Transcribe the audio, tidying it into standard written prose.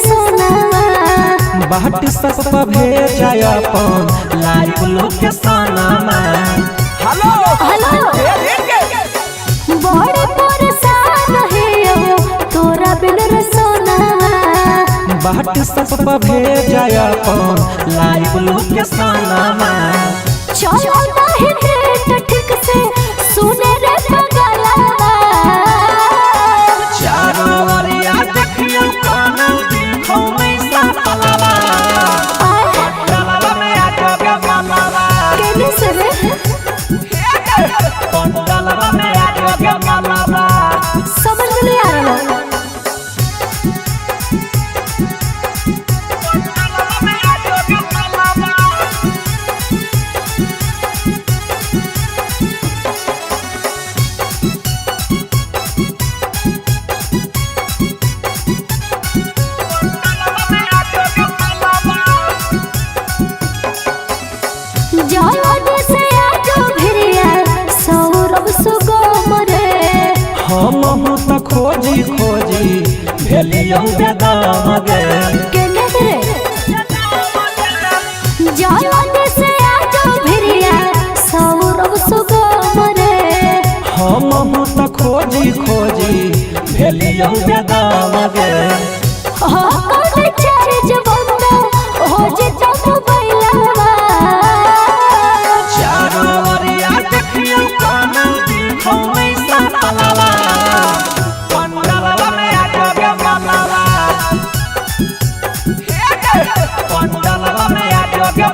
सोनावा बाट सब पर भेजा अपन लाइव लोकेशन में। हेलो हेलो बड़े परेशान है तोरा बिन रे सोनावा बाट सब पर भेजा अपन लाइव लोकेशन में। चलो नहीं देख ठीक से सुने रे पगलावा चारों ओरिया देखियो कानू देखो मैं सापलावा पंडलवा में आजो के मालावा केने से रे पंडलवा में आजो के मालावा समझ में नहीं आ रहा पंडलवा में आजो के मालावा। जवानी से आजो भिरिया सौरभ सुगम रे हम तो खोजी खोजी भेलियो बेदाम गे। केने रे जवानी से आजो भिरिया सौरभ सुगम रे हम तो खोजी खोजी भेलियो बेदाम गे। हो कोई चार्ज बंद हो जे तो बैलावा चारों ओरिया देखियो कानू देखो मैं सापलावा पंडलवा में आजो के मालावा पंडलवा में आजो के